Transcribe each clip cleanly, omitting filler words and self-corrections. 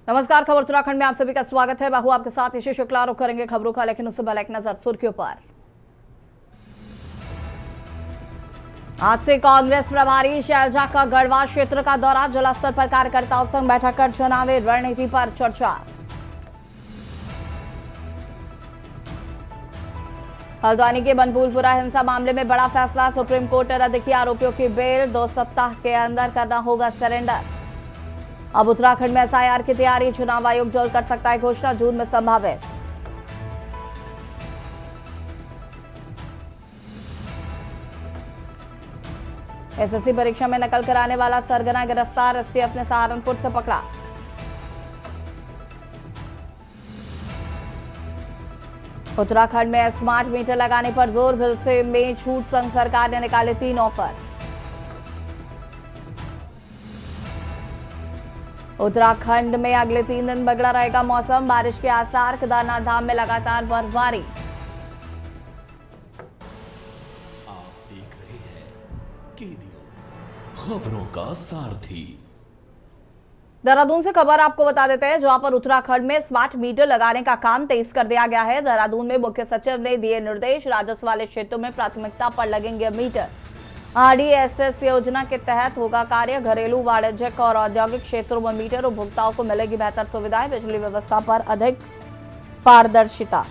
नमस्कार, खबर उत्तराखंड में आप सभी का स्वागत है। बाहू आपके साथ ईशा शुक्ला। रुक करेंगे खबरों का, लेकिन उससे पहले एक नजर सुर्खियों पर। आज से कांग्रेस प्रभारी शैलजा का गढ़वा क्षेत्र का दौरा, जिला स्तर पर कार्यकर्ताओं संग बैठक कर चुनावी रणनीति पर चर्चा। हल्द्वानी के बनभूलपुरा हिंसा मामले में बड़ा फैसला, सुप्रीम कोर्ट ने रद्द की आरोपियों की बेल, 2 सप्ताह के अंदर करना होगा सरेंडर। अब उत्तराखंड में एसआईआर की तैयारी, चुनाव आयोग जल्द कर सकता है घोषणा, जून में संभावित। एसएससी परीक्षा में नकल कराने वाला सरगना गिरफ्तार, एसटीएफ ने सहारनपुर से पकड़ा। उत्तराखंड में स्मार्ट मीटर लगाने पर जोर, भिलसे में छूट संग सरकार ने निकाले 3 ऑफर। उत्तराखंड में अगले 3 दिन बिगड़ा रहेगा मौसम, बारिश के आसार, केदारनाथ धाम में लगातार बर्फबारी। आप देख रहे हैं के न्यूज, खबरों का सारथी। देहरादून से खबर आपको बता देते हैं, जहां पर उत्तराखंड में स्मार्ट मीटर लगाने का काम तेज कर दिया गया है। देहरादून में मुख्य सचिव ने दिए निर्देश, राजस्व वाले क्षेत्रों में प्राथमिकता पर लगेंगे मीटर। आरडीएसएस योजना के तहत होगा कार्य, घरेलू, वाणिज्यिक और औद्योगिक क्षेत्रों में मीटर, उपभोक्ताओं को मिलेगी बेहतर सुविधाएं, बिजली व्यवस्था पर अधिक पारदर्शिता।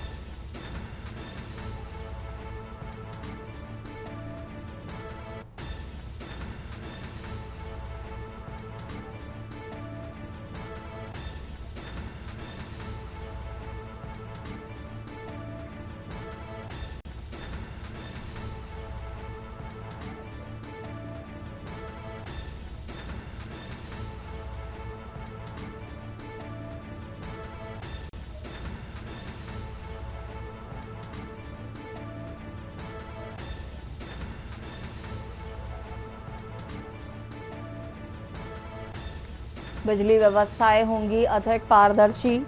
बिजली व्यवस्थाएं होंगी अधिक पारदर्शी।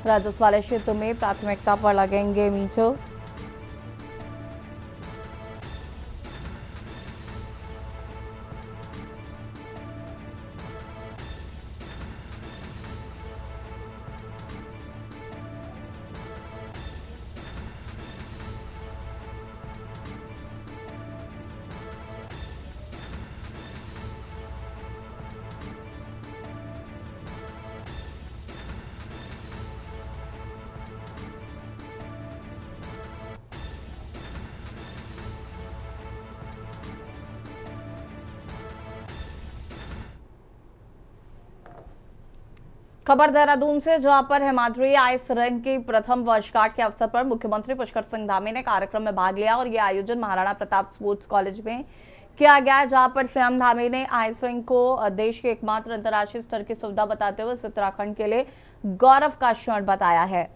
राजस्व वाले क्षेत्रों में प्राथमिकता पर लगेंगे मीटर। खबर देहरादून से, जहां पर हिमाद्री आइस रिंक की प्रथम वर्षगांठ के अवसर पर मुख्यमंत्री पुष्कर सिंह धामी ने कार्यक्रम में भाग लिया और यह आयोजन महाराणा प्रताप स्पोर्ट्स कॉलेज में किया गया, जहां पर सीएम धामी ने आइस रिंक को देश के एकमात्र अंतर्राष्ट्रीय स्तर की सुविधा बताते हुए उत्तराखंड के लिए गौरव का क्षण बताया है।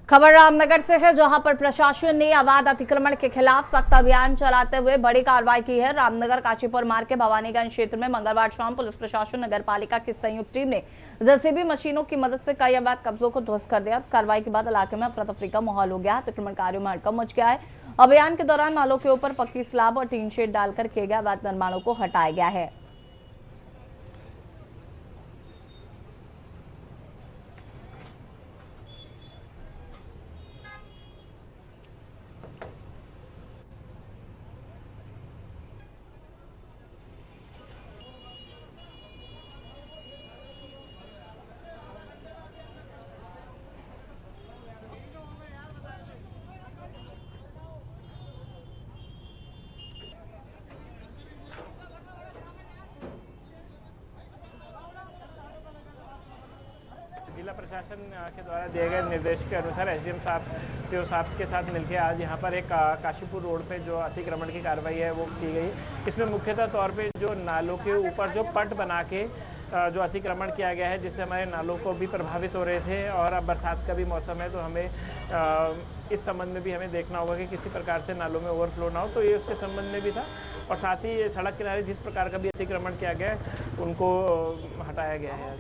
खबर रामनगर से है, जहां पर प्रशासन ने अवैध अतिक्रमण के खिलाफ सख्त अभियान चलाते हुए बड़ी कार्रवाई की है। रामनगर काशीपुर मार्ग के भवानीगंज क्षेत्र में मंगलवार शाम पुलिस प्रशासन नगर पालिका की संयुक्त टीम ने जेसीबी मशीनों की मदद से कई अवैध कब्जों को ध्वस्त कर दिया। इस कार्रवाई के बाद इलाके में अफरा तफरी का माहौल हो गया। अतिक्रमणकारियों में हड़कंप मच गया है। अभियान के दौरान नालों के ऊपर पक्की स्लैब और टीन शेड डालकर किए गए अवैध निर्माणों को हटाया गया है। जिला प्रशासन के द्वारा दिए गए निर्देश के अनुसार एसडीएम साहब सीओ साहब के साथ मिलकर आज यहाँ पर एक काशीपुर रोड पे जो अतिक्रमण की कार्रवाई है वो की गई। इसमें मुख्यतः तौर पे जो नालों के ऊपर जो पट बना के जो अतिक्रमण किया गया है, जिससे हमारे नालों को भी प्रभावित हो रहे थे। और अब बरसात का भी मौसम है, तो हमें इस संबंध में भी हमें देखना होगा कि किसी प्रकार से नालों में ओवरफ्लो ना हो, तो ये उसके संबंध में भी था। और साथ ही सड़क किनारे जिस प्रकार का भी अतिक्रमण किया गया है उनको हटाया गया है।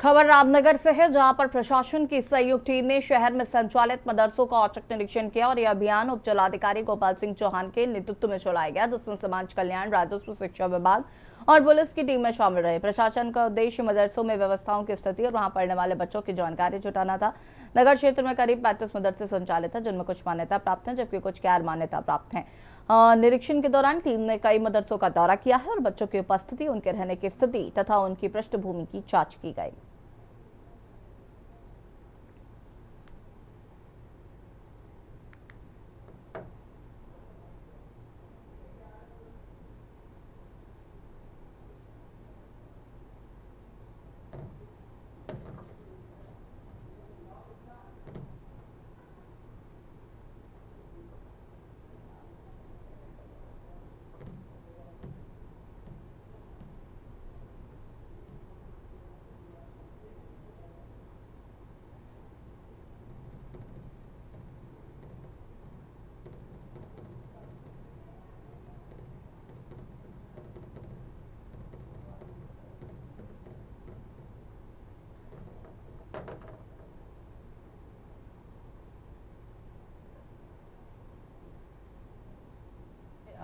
खबर रामनगर से है, जहां पर प्रशासन की संयुक्त टीम ने शहर में संचालित मदरसों का औचक निरीक्षण किया और यह अभियान उप जिलाधिकारी गोपाल सिंह चौहान के नेतृत्व में चलाया गया, जिसमें समाज कल्याण, राजस्व, शिक्षा विभाग और पुलिस की टीम में शामिल रहे। प्रशासन का उद्देश्य मदरसों में व्यवस्थाओं की स्थिति और वहां पढ़ने वाले बच्चों की जानकारी जुटाना था। नगर क्षेत्र में करीब 35 मदरसे संचालित है, जिनमें कुछ मान्यता प्राप्त हैं जबकि कुछ गैर मान्यता प्राप्त हैं। निरीक्षण के दौरान टीम ने कई मदरसों का दौरा किया है और बच्चों की उपस्थिति, उनके रहने की स्थिति तथा उनकी पृष्ठभूमि की जांच की गई।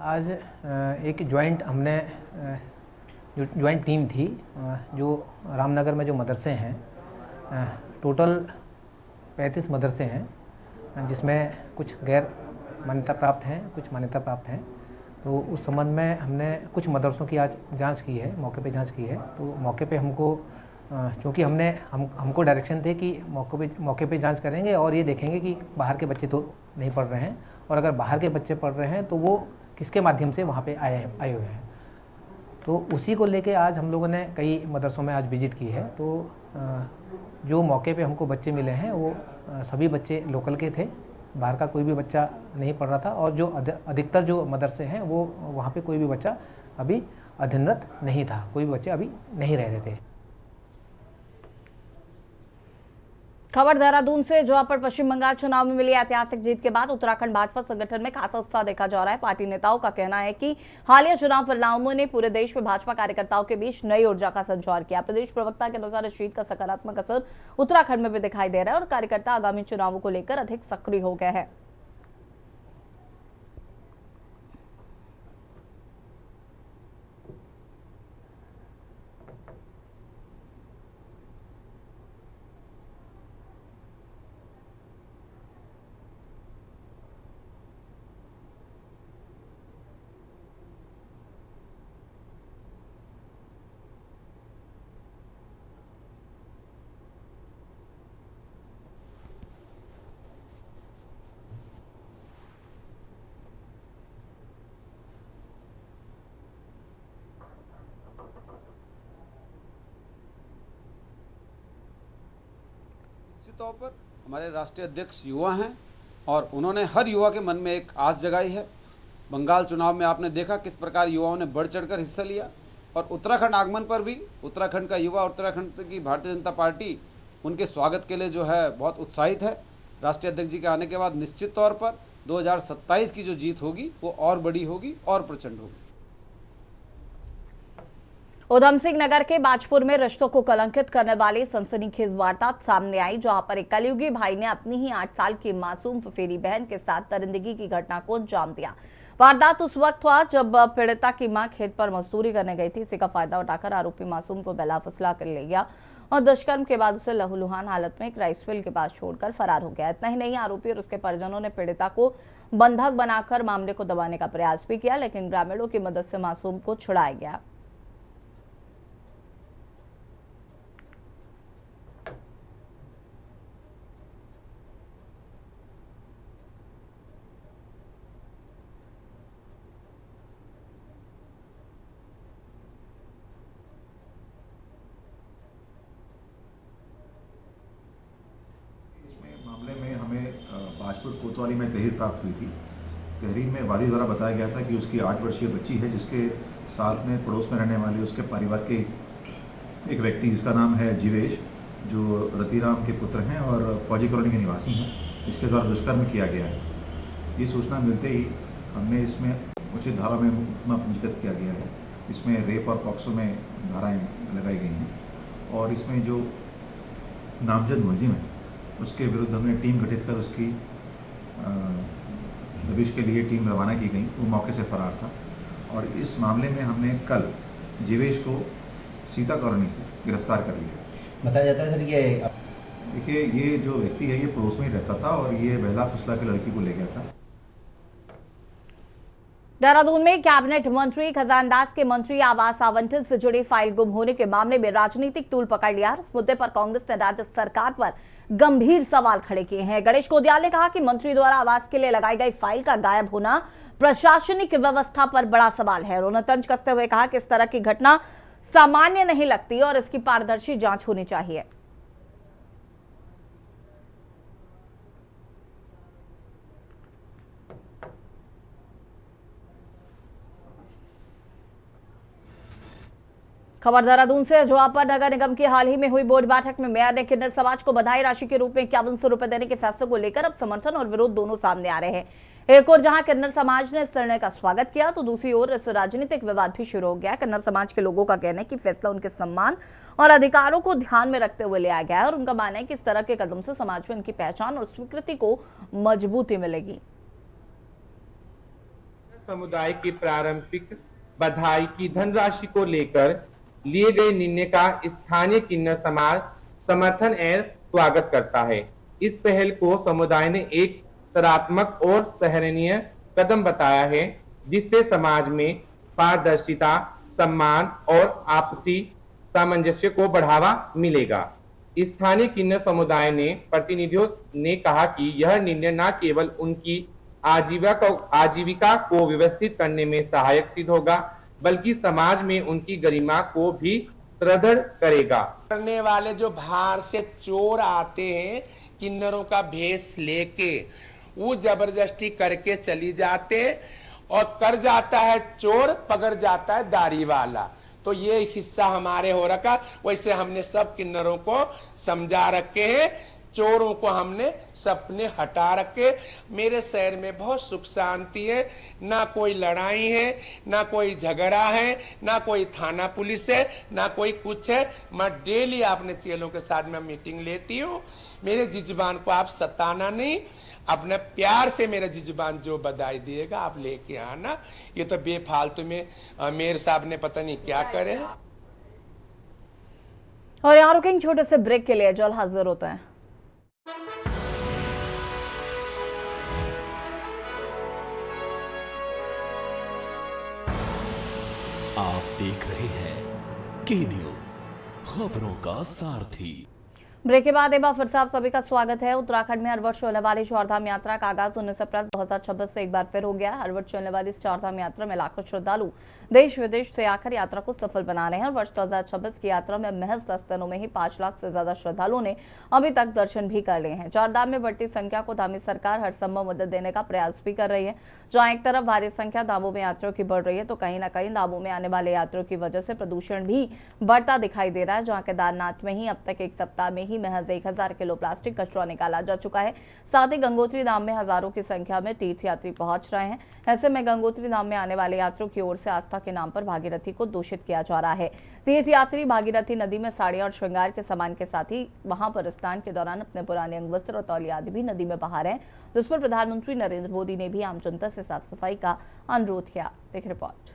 आज एक जॉइंट हमने जो जॉइंट टीम थी, जो रामनगर में जो मदरसे हैं, टोटल 35 मदरसे हैं, जिसमें कुछ गैर मान्यता प्राप्त हैं, कुछ मान्यता प्राप्त हैं। तो उस संबंध में हमने कुछ मदरसों की आज जांच की है, मौके पे जांच की है। तो मौके पे हमको चूँकि हमको डायरेक्शन थे कि मौके पे जांच करेंगे और ये देखेंगे कि बाहर के बच्चे तो नहीं पढ़ रहे हैं, और अगर बाहर के बच्चे पढ़ रहे हैं तो वो किसके माध्यम से वहाँ पे आए हुए हैं। तो उसी को लेके आज हम लोगों ने कई मदरसों में आज विजिट की है। तो जो मौके पे हमको बच्चे मिले हैं वो सभी बच्चे लोकल के थे, बाहर का कोई भी बच्चा नहीं पढ़ रहा था। और जो अधिकतर जो मदरसे हैं वो वहाँ पे कोई भी बच्चा अभी अध्ययनरत नहीं था, कोई भी बच्चे अभी नहीं रह रहे थे। खबर देहरादून से, जहां पर पश्चिम बंगाल चुनाव में मिली ऐतिहासिक जीत के बाद उत्तराखंड भाजपा संगठन में खासा उत्साह देखा जा रहा है। पार्टी नेताओं का कहना है कि हालिया चुनाव परिणामों ने पूरे देश में भाजपा कार्यकर्ताओं के बीच नई ऊर्जा का संचार किया। प्रदेश प्रवक्ता के अनुसार इस जीत का सकारात्मक असर उत्तराखंड में भी दिखाई दे रहा है और कार्यकर्ता आगामी चुनावों को लेकर अधिक सक्रिय हो गए हैं। निश्चित तौर पर हमारे राष्ट्रीय अध्यक्ष युवा हैं और उन्होंने हर युवा के मन में एक आस जगाई है। बंगाल चुनाव में आपने देखा किस प्रकार युवाओं ने बढ़ चढ़कर हिस्सा लिया, और उत्तराखंड आगमन पर भी उत्तराखंड का युवा, उत्तराखंड की भारतीय जनता पार्टी उनके स्वागत के लिए जो है बहुत उत्साहित है। राष्ट्रीय अध्यक्ष जी के आने के बाद निश्चित तौर पर 2027 की जो जीत होगी वो और बड़ी होगी और प्रचंड होगी। उधम सिंह नगर के बाजपुर में रिश्तों को कलंकित करने वाली सनसनीखेज वारदात सामने आई, जहां पर एक कलयुगी भाई ने अपनी ही 8 साल की मासूम फफेरी बहन के साथ दरिंदगी की घटना को अंजाम दिया। वारदात उस वक्त हुआ जब पीड़िता की मां खेत पर मजदूरी करने गई थी। इसी का फायदा उठाकर आरोपी मासूम को बहला फुसला कर ले गया और दुष्कर्म के बाद उसे लहूलुहान हालत में एक राइस मिल के पास छोड़कर फरार हो गया। इतना ही नहीं, आरोपी और उसके परिजनों ने पीड़िता को बंधक बनाकर मामले को दबाने का प्रयास भी किया, लेकिन ग्रामीणों की मदद से मासूम को छुड़ाया गया। मामले में हमें बाजपुर कोतवाली में तहरीर प्राप्त हुई थी। तहरीर में वादी द्वारा बताया गया था कि उसकी 8 वर्षीय बच्ची है, जिसके साथ में पड़ोस में रहने वाले उसके परिवार के एक व्यक्ति जिसका नाम है जीवेश, जो रतिराम के पुत्र हैं और फौजी कॉलोनी के निवासी हैं, इसके द्वारा दुष्कर्म किया गया है। ये सूचना मिलते ही हमने इसमें उचित धारा में मुकदमा पंजीकृत किया गया है। इसमें रेप और पॉक्सो में धाराएँ लगाई गई हैं और इसमें जो नामजद मुलजिम है उसके विरुद्ध हमने टीम गठित कर उसकी दबिश के लिए टीम रवाना की गई। वो मौके से फरार था और इस मामले में हमने कल जीवेश को सीता कॉलोनी से गिरफ्तार कर लिया। बताया जाता है सर कि देखिए, ये जो व्यक्ति है ये पड़ोस में ही रहता था और ये बहला फुसला के लड़की को ले गया था। देहरादून में कैबिनेट मंत्री खजानदास के मंत्री आवास आवंटन से जुड़ी फाइल गुम होने के मामले में राजनीतिक तूल पकड़ लिया। इस मुद्दे पर कांग्रेस ने राज्य सरकार पर गंभीर सवाल खड़े किए हैं। गणेश कोदियाल ने कहा कि मंत्री द्वारा आवास के लिए लगाई गई फाइल का गायब होना प्रशासनिक व्यवस्था पर बड़ा सवाल है। उन्होंने तंज कसते हुए कहा कि इस तरह की घटना सामान्य नहीं लगती और इसकी पारदर्शी जांच होनी चाहिए। खबर देहरादून से, जहां पर नगर निगम की हाल ही में हुई बोर्ड बैठक में मेयर ने किन्नर समाज को बधाई राशि के रूप में 5100 रुपए देने के फैसले को लेकर अब समर्थन और विरोध दोनों सामने आ रहे हैं। एक और जहां किन्नर समाज ने इस निर्णय का स्वागत किया, तो दूसरी ओर इस राजनीतिक विवाद भी शुरू हो गया। किन्नर समाज के लोगों का कहना है कि फैसला उनके सम्मान और अधिकारों को ध्यान में रखते हुए लिया गया है और उनका मानना है कि इस तरह के कदम से समाज में उनकी पहचान और स्वीकृति को मजबूती मिलेगी। समुदाय की प्रारंभिक बधाई की धनराशि को लेकर लिए गए निर्णय का स्थानीय किन्नर समाज समर्थन एवं स्वागत करता है। इस पहल को समुदाय ने एक सकारात्मक और सराहनीय कदम बताया है, जिससे समाज में पारदर्शिता, सम्मान और आपसी सामंजस्य को बढ़ावा मिलेगा। स्थानीय किन्नर समुदाय ने प्रतिनिधियों ने कहा कि यह निर्णय न केवल उनकी आजीविका को व्यवस्थित करने में सहायक सिद्ध होगा, बल्कि समाज में उनकी गरिमा को भी सुदृढ़ करेगा। करने वाले जो बाहर से चोर आते हैं किन्नरों का भेष लेके, वो जबरदस्ती करके चली जाते और कर जाता है चोर, पकड़ जाता है दाढ़ी वाला। तो ये हिस्सा हमारे हो रखा। वैसे हमने सब किन्नरों को समझा रखे हैं, चोरों को हमने सपने हटा रखे। मेरे शहर में बहुत सुख शांति है, ना कोई लड़ाई है, ना कोई झगड़ा है, ना कोई थाना पुलिस है, ना कोई कुछ है। मैं डेली अपने चेलों के साथ में मीटिंग लेती हूँ। मेरे जिजबान को आप सताना नहीं, अपने प्यार से मेरा जिजबान जो बधाई दिएगा आप लेके आना। ये तो बेफालतू में मेयर साहब ने पता नहीं क्या करे। और यहाँ रुकेंगे छोटे से ब्रेक के लिए, जल्द हाजिर होते हैं। आप देख रहे हैं के न्यूज, खबरों का सारथी। ब्रेक के बाद एक बार फिर से आप सभी का स्वागत है। उत्तराखंड में हर वर्ष होने वाली चारधाम यात्रा का आगाज 19 अप्रैल 2026 से एक बार फिर हो गया। हर वर्ष चलने वाली इस चारधाम यात्रा में लाखों श्रद्धालु देश विदेश से आकर यात्रा को सफल बना रहे हैं। वर्ष 2026 की यात्रा में महज 10 दिनों में ही 5 लाख से ज्यादा श्रद्धालुओं ने अभी तक दर्शन भी कर लिए हैं। चारधाम में बढ़ती संख्या को धामी सरकार हर संभव मदद देने का प्रयास भी कर रही है। जहाँ एक तरफ भारी संख्या धामों में यात्रियों की बढ़ रही है, तो कहीं ना कहीं धामों में आने वाले यात्रियों की वजह से प्रदूषण भी बढ़ता दिखाई दे रहा है। जहाँ केदारनाथ में ही अब तक एक सप्ताह में ही महज 1000 किलो प्लास्टिक कचरा निकाला जा चुका है। साथ ही गंगोत्री धाम में हजारों की संख्या में तीर्थयात्री पहुंच रहे हैं। ऐसे में गंगोत्री धाम में आने वाले यात्रियों की ओर से आस्था के नाम पर भागीरथी को दूषित किया जा रहा है। तीर्थयात्री भागीरथी नदी में साड़ी और श्रृंगार के सामान के साथ ही वहां पर स्नान के दौरान अपने पुराने अंग वस्त्र और तौलिया आदि भी नदी में बहा रहे हैं, जिस पर प्रधानमंत्री नरेंद्र मोदी ने भी आम जनता से साफ सफाई का अनुरोध किया। देख रिपोर्ट।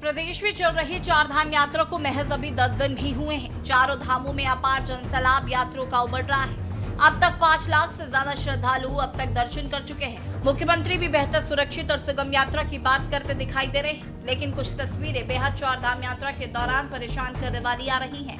प्रदेश में चल रही चार धाम यात्रा को महज अभी 10 दिन ही हुए हैं। चारों धामों में अपार जनसैलाब यात्रियों का उमड़ रहा है। अब तक 5 लाख से ज्यादा श्रद्धालु अब तक दर्शन कर चुके हैं। मुख्यमंत्री भी बेहतर सुरक्षित और सुगम यात्रा की बात करते दिखाई दे रहे हैं, लेकिन कुछ तस्वीरें बेहद चार धाम यात्रा के दौरान परेशान करने वाली आ रही हैं।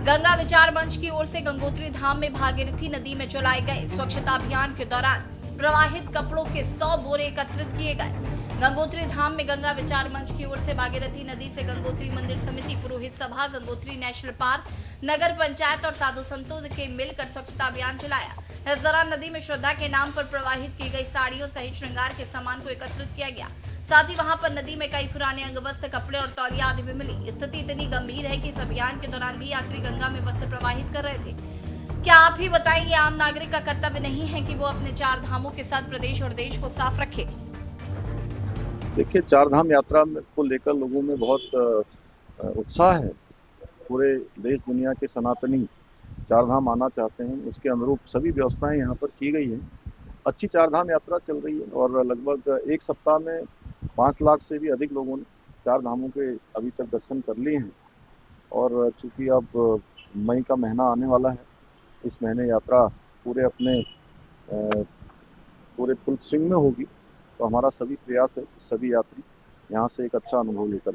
गंगा विचार मंच की ओर से गंगोत्री धाम में भागीरथी नदी में चलाए गए स्वच्छता अभियान के दौरान प्रवाहित कपड़ों के 100 बोरे एकत्रित किए गए। गंगोत्री धाम में गंगा विचार मंच की ओर से भागीरथी नदी से गंगोत्री मंदिर समिति, पुरोहित सभा, गंगोत्री नेशनल पार्क, नगर पंचायत और साधु संतों के मिलकर स्वच्छता अभियान चलाया। इस दौरान नदी में श्रद्धा के नाम पर प्रवाहित की गई साड़ियों सहित श्रृंगार के सामान को एकत्रित किया गया। साथ ही वहां पर नदी में कई पुराने अंगवस्त्र, कपड़े और तौलिया आदि भी मिली। स्थिति इतनी गंभीर है कि इस अभियान के दौरान भी यात्री गंगा में वस्त्र प्रवाहित कर रहे थे। क्या आप ही बताएंगे, आम नागरिक का कर्तव्य नहीं है कि वो अपने चार धामों के साथ प्रदेश और देश को साफ रखे? देखिए, चार धाम यात्रा को लेकर लोगों में बहुत उत्साह है। पूरे देश दुनिया के सनातनी चार धाम आना चाहते हैं, उसके अनुरूप सभी व्यवस्थाएं यहाँ पर की गई है। अच्छी चार धाम यात्रा चल रही है और लगभग एक सप्ताह में 5 लाख से भी अधिक लोगों ने चार धामों के अभी तक दर्शन कर लिए हैं। और चूंकि अब मई का महीना आने वाला है, इस महीने यात्रा पूरे फुल स्विंग में होगी, तो हमारा सभी प्रयास है सभी यात्री यहाँ से एक अच्छा अनुभव लेकर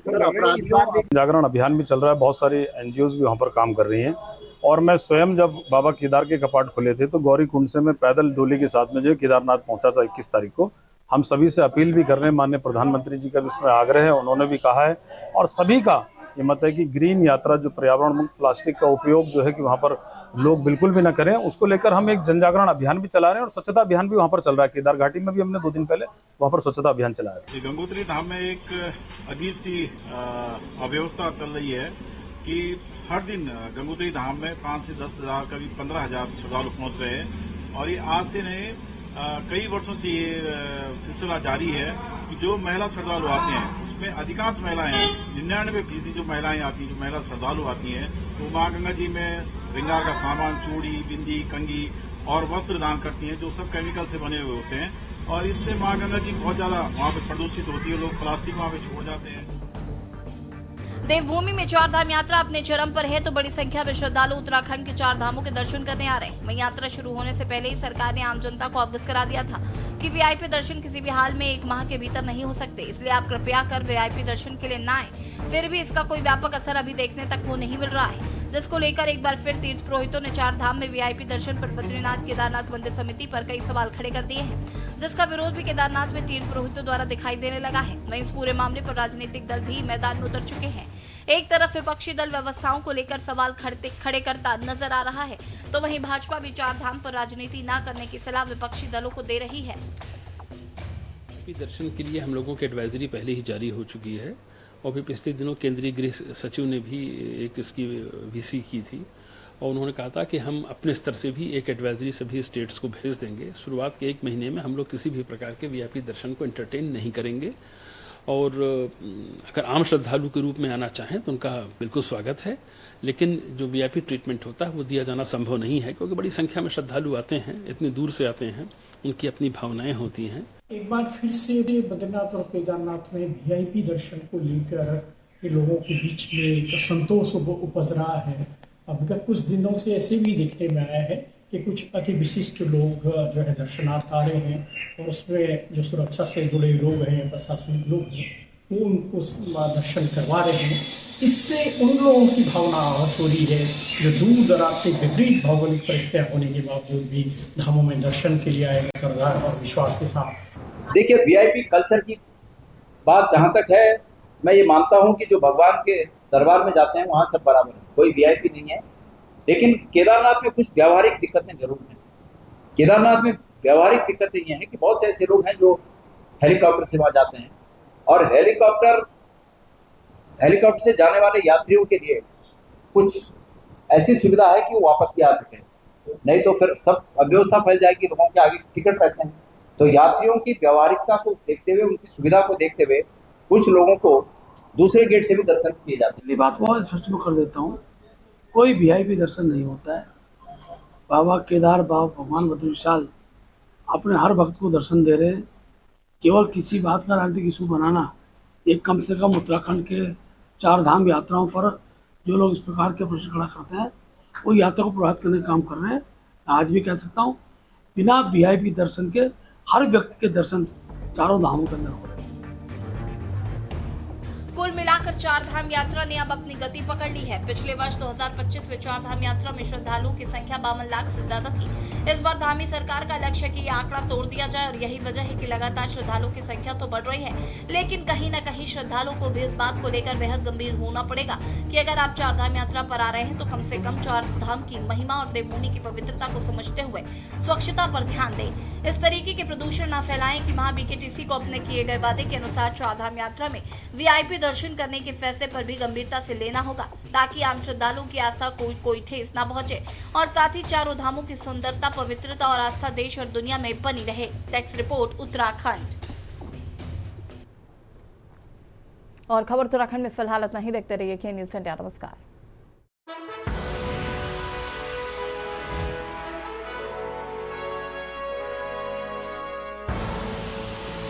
जागरण अभियान भी चल रहा है। बहुत सारी एनजीओज भी वहाँ पर काम कर रही हैं। और मैं स्वयं जब बाबा केदार के कपाट खुले थे तो गौरी कुंड से मैं पैदल डोली के साथ में जो केदारनाथ पहुंचा था 21 तारीख को। हम सभी से अपील भी कर रहे हैं, माननीय प्रधानमंत्री जी का भी इसमें आग्रह है, उन्होंने भी कहा है और सभी का ये मत है कि ग्रीन यात्रा, जो पर्यावरण मुक्त प्लास्टिक का उपयोग जो है कि वहाँ पर लोग बिल्कुल भी ना करें, उसको लेकर हम एक जन जागरण अभियान भी चला रहे हैं और स्वच्छता अभियान भी वहाँ पर चल रहा है। केदार घाटी में भी हमने 2 दिन पहले वहाँ पर स्वच्छता अभियान चलाया था। गंगोत्री धाम में एक अजीब सी अव्यवस्था चल रही है कि हर दिन गंगोत्री धाम में 5 से 10 हज़ार, कभी 15 हज़ार श्रद्धालु पहुँच रहे हैं। और ये आज से नहीं, कई वर्षों से ये सिलसिला जारी है कि जो महिला श्रद्धालु आते हैं उसमें अधिकांश महिलाएं हैं, 99% जो महिलाएं आती हैं, जो महिला श्रद्धालु आती हैं, तो माँ गंगा जी में श्रृंगार का सामान, चूड़ी, बिंदी, कंघी और वस्त्र दान करती हैं, जो सब केमिकल से बने हुए होते हैं। और इससे माँ गंगा जी बहुत ज्यादा वहाँ पे प्रदूषित होती है। लोग प्लास्टिक वहाँ पे छोड़ जाते हैं। देवभूमि में चार धाम यात्रा अपने चरम पर है तो बड़ी संख्या में श्रद्धालु उत्तराखंड के चार धामों के दर्शन करने आ रहे हैं। वहीं यात्रा शुरू होने से पहले ही सरकार ने आम जनता को अवगत करा दिया था कि वीआईपी दर्शन किसी भी हाल में 1 माह के भीतर नहीं हो सकते, इसलिए आप कृपया कर वीआईपी दर्शन के लिए न आए। फिर भी इसका कोई व्यापक असर अभी देखने तक को नहीं मिल रहा है, जिसको लेकर एक बार फिर तीर्थ पुरोहितों ने चार धाम में वीआईपी दर्शन पर बद्रीनाथ केदारनाथ मंदिर समिति पर कई सवाल खड़े कर दिए हैं, जिसका विरोध भी केदारनाथ में तीर्थ पुरोहितों द्वारा दिखाई देने लगा है। वहीं इस पूरे मामले पर राजनीतिक दल भी मैदान में उतर चुके हैं। एक तरफ विपक्षी दल व्यवस्थाओं को लेकर सवाल खड़े करता नजर आ रहा है, तो वहीं भाजपा भी चार धाम पर राजनीति न करने की सलाह विपक्षी दलों को दे रही है। दर्शन के लिए हम लोगों की एडवाइजरी पहले ही जारी हो चुकी है और भी पिछले दिनों केंद्रीय गृह सचिव ने भी एक इसकी वीसी की थी और उन्होंने कहा था कि हम अपने स्तर से भी एक एडवाइजरी सभी स्टेट्स को भेज देंगे। शुरुआत के 1 महीने में हम लोग किसी भी प्रकार के वीआईपी दर्शन को एंटरटेन नहीं करेंगे और अगर आम श्रद्धालु के रूप में आना चाहें तो उनका बिल्कुल स्वागत है, लेकिन जो वीआईपी ट्रीटमेंट होता है वो दिया जाना संभव नहीं है, क्योंकि बड़ी संख्या में श्रद्धालु आते हैं, इतनी दूर से आते हैं, उनकी अपनी भावनाएं होती हैं। एक बार फिर से बद्रीनाथ और केदारनाथ में वीआईपी दर्शन को लेकर लोगों के बीच में एक असंतोष उपज रहा है। अब तक कुछ दिनों से ऐसे भी देखने में आया है कि कुछ अति विशिष्ट लोग जो है दर्शनार्थ आ रहे हैं और उसमें जो सुरक्षा से जुड़े लोग हैं, प्रशासनिक लोग हैं, वो उनको दर्शन करवा रहे हैं। इससे उन लोगों की भावना आहत हो रही है जो दूर दराज से विपरीत भौगोलिक परिस्थितियां होने के बावजूद भी धामों में दर्शन के लिए आए श्रद्धा और विश्वास के साथ। देखिए, वीआईपी कल्चर की बात जहाँ तक है, मैं ये मानता हूँ कि जो भगवान के दरबार में जाते हैं वहाँ सब बराबर है, कोई वीआईपी नहीं है। लेकिन केदारनाथ में कुछ व्यावहारिक दिक्कतें जरूर हैं। केदारनाथ में व्यावहारिक दिक्कतें ये हैं कि बहुत से ऐसे लोग हैं जो हेलीकॉप्टर से वहाँ जाते हैं और हेलीकॉप्टर से जाने वाले यात्रियों के लिए कुछ ऐसी सुविधा है कि वो वापस भी आ सके, नहीं तो फिर सब अव्यवस्था फैल जाएगी, लोगों के आगे टिकट रहते हैं। तो यात्रियों की व्यवहारिकता को देखते हुए, उनकी सुविधा को देखते हुए कुछ लोगों को दूसरे गेट से भी दर्शन किए जाते हैं। बात बहुत स्पष्ट कर देता हूँ, कोई वीआईपी दर्शन नहीं होता है। बाबा केदार, बाबा भगवान बद्री विशाल अपने हर भक्त को दर्शन दे रहे हैं। केवल किसी बात का राजनीतिक इशू बनाना, एक कम से कम उत्तराखंड के 4 धाम यात्राओं पर जो लोग इस प्रकार के प्रश्न खड़ा करते हैं वो यात्रा को प्रभावित करने का काम कर रहे हैं। आज भी कह सकता हूँ, बिना वीआईपी दर्शन के हर व्यक्ति के दर्शन चारों धामों के अंदर हो रहे हैं। कुल मिलाकर 4 धाम यात्रा ने अब अपनी गति पकड़ ली है। पिछले वर्ष 2025 में 4 धाम यात्रा में श्रद्धालुओं की संख्या 52 लाख से ज्यादा थी। इस बार धामी सरकार का लक्ष्य है कि ये आंकड़ा तोड़ दिया जाए और यही वजह है कि लगातार श्रद्धालुओं की संख्या तो बढ़ रही है, लेकिन कहीं न कहीं श्रद्धालुओं को भी इस बात को लेकर बेहद गंभीर होना पड़ेगा कि अगर आप 4 धाम यात्रा पर आ रहे हैं तो कम से कम 4 धाम की महिमा और देवभूमि की पवित्रता को समझते हुए स्वच्छता पर ध्यान दें। इस तरीके के प्रदूषण न फैलाएं कि महा-बीकेटीसी को अपने किए गए वादे के अनुसार 4 धाम यात्रा में वीआईपी दर्शन करने के फैसले पर भी गंभीरता से लेना होगा, ताकि आम श्रद्धालुओं की आस्था को कोई ठेस न पहुंचे और साथ ही चारों धामों की सुंदरता, पवित्रता और आस्था देश और दुनिया में बनी रहे। Tax report Uttarakhand. और खबर उत्तराखंड में फिलहाल इतना ही। देखते रहिए के न्यूज़ इंडिया। नमस्कार।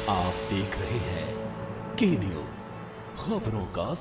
आप देख रहे हैं के न्यूज़, खबरों का